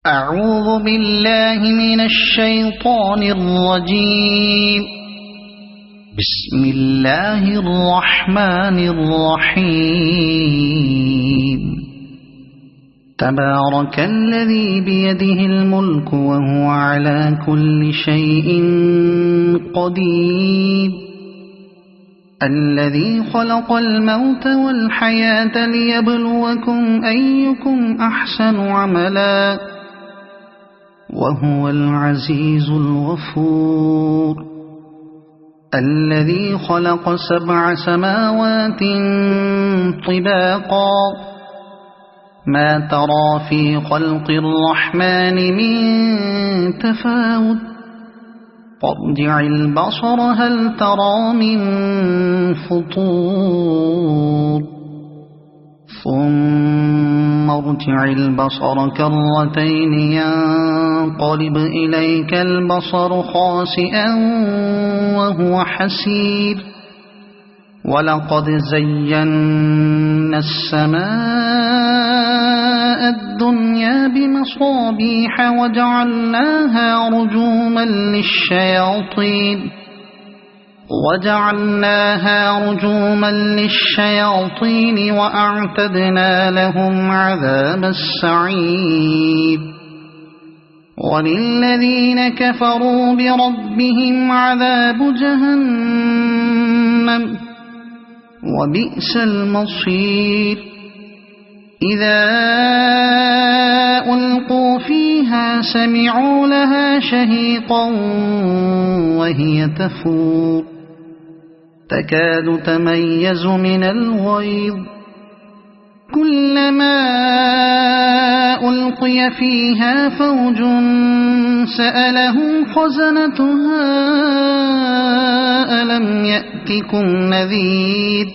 أعوذ بالله من الشيطان الرجيم. بسم الله الرحمن الرحيم. تبارك الذي بيده الملك وهو على كل شيء قدير. الذي خلق الموت والحياة ليبلوكم أيكم أحسن عملا وهو العزيز الغفور. الذي خلق 7 سماوات طباقا ما ترى في خلق الرحمن من تفاوت فارجع البصر هل ترى من فطور ثم ارجع البصر كرتين ينقلب إليك البصر خاسئا وهو حسير. ولقد زينا السماء الدنيا بمصابيح وجعلناها رجوما للشياطين وأعتدنا لهم عذاب السعير. وللذين كفروا بربهم عذاب جهنم وبئس المصير. إذا ألقوا فيها سمعوا لها شهيقا وهي تفور تكاد تميز من الغيظ. كلما ألقي فيها فوج سألهم خزنتها ألم يأتكم نذير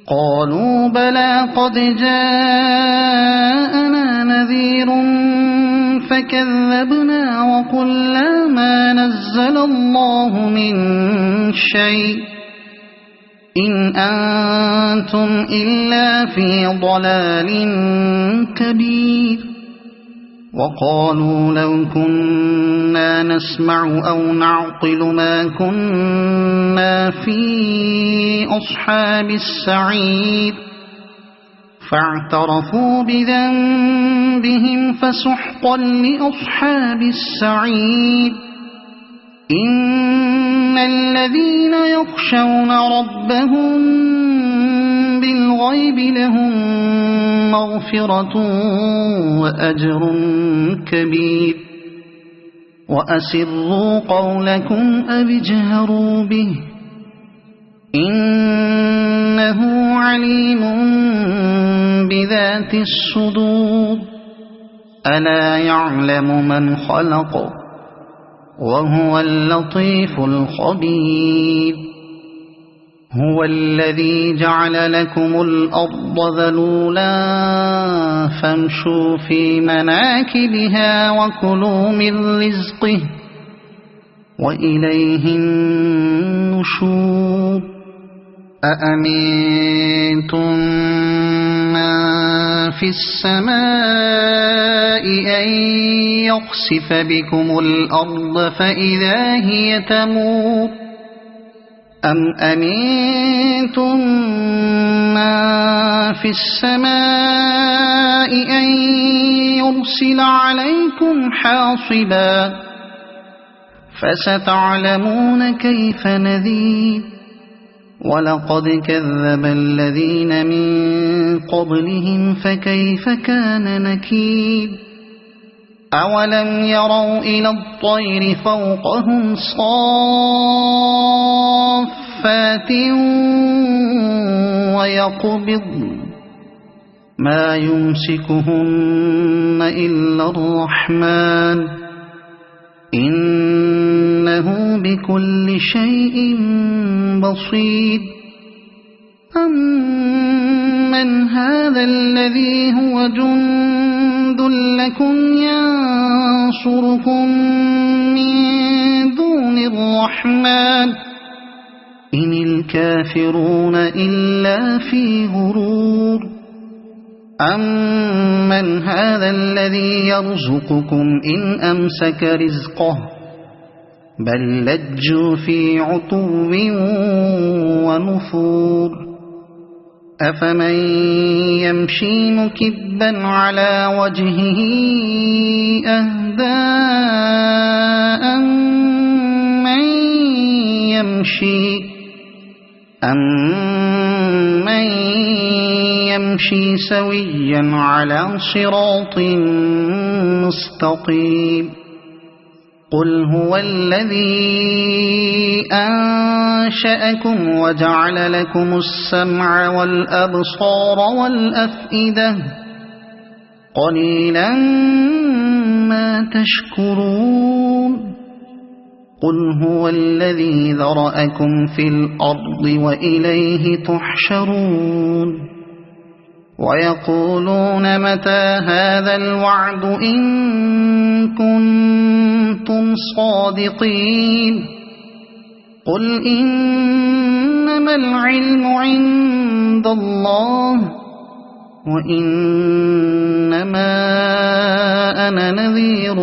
قالوا بلى قد جاءنا نذير فكذبنا وقلنا ما نزل الله من شيء إن أنتم إلا في ضلال كبير. وقالوا لو كنا نسمع أو نعقل ما كنا في أصحاب السعير فاعترفوا بذنبهم فسحقا لأصحاب السعير. إن الذين يخشون ربهم بالغيب لهم مغفرة وأجر كبير. وأسروا قولكم أو اجهروا به إنه عليم بذات الصدور. ألا يعلم من خلق وهو اللطيف الخبير. هو الذي جعل لكم الأرض ذلولا فامشوا في مناكبها وكلوا من رزقه وإليه النشور. أأمنتم من في السماء أن يخسف بكم الأرض فإذا هي تمور أم أمنتم من في السماء أن يرسل عليكم حاصبا فستعلمون كيف نذير. ولقد كذب الذين من قبلهم فكيف كان نكير. أولم يروا إلى الطير فوقهم صافات ويقبضن ما يمسكهن إلا الرحمن إنه بكل شيء بصير. أمن هذا الذي هو جند لكم ينصركم من دون الرحمن إن الكافرون إلا في غرور. أَمَّنْ هَذَا الَّذِي يَرْزُقُكُمْ إِنْ أَمْسَكَ رِزْقَهُ بَل لَّجُّوا فِي عُتُوٍّ وَنُفُورٍ أَفَمَن يَمْشِي مُكِبًّا عَلَى وَجْهِهِ أَهْدَىٰ أَمَّن يَمْشِي سَوِيًّا عَلَى صِرَاطٍ مُّسْتَقِيمٍ قُلْ هُوَ الَّذِي أَنشَأَكُمْ وَجَعَلَ لَكُمُ السَّمْعَ وَالْأَبْصَارَ وَالْأَفْئِدَةَ قَلِيلًا مَّا تَشْكُرُونَ قُلْ هُوَ الَّذِي ذَرَأَكُمْ فِي الْأَرْضِ وَإِلَيْهِ تُحْشَرُونَ وَيَقُولُونَ مَتَىٰ هَٰذَا الْوَعْدُ إِن كُنتُمْ صَادِقِينَ قُلْ إِنَّمَا الْعِلْمُ عِندَ اللَّهِ وَإِنَّمَا أَنَا نَذِيرٌ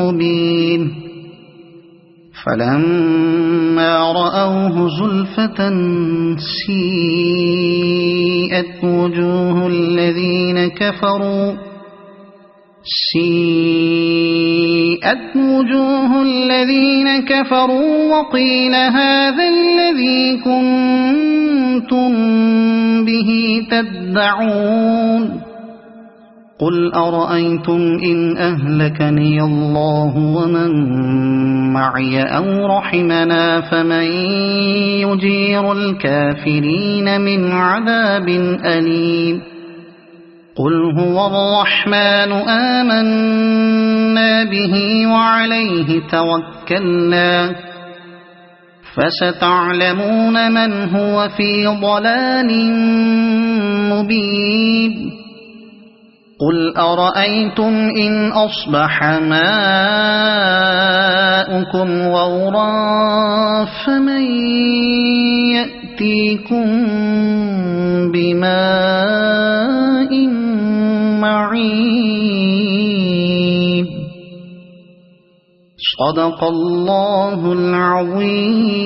مُّبِينٌ فَلَمَّا رَأَوْهُ زُلْفَةً سِيئَتْ وُجُوهُ الَّذِينَ كَفَرُوا وَقِيلَ هَٰذَا الَّذِي كُنتُم بِهِ تَدَّعُونَ قُلْ أَرَأَيْتُمْ إِنْ أَهْلَكَنِيَ اللَّهُ وَمَن مَّعِيَ أَوْ رَحِمَنَا فَمَن يُجِيرُ الْكَافِرِينَ مِنْ عَذَابٍ أَلِيمٍ قُلْ هُوَ الرَّحْمَٰنُ آمَنَّا بِهِ وَعَلَيْهِ تَوَكَّلْنَا فَسَتَعْلَمُونَ مَنْ هُوَ فِي ضَلَالٍ مُّبِينٍ قُلْ أَرَأَيْتُمْ إِنْ أَصْبَحَ مَاؤُكُمْ غَوْرًا فَمَن يَأْتِيكُم بِمَاءٍ مَّعِينٍ صَدَقَ اللَّهُ الْعَظِيمُ.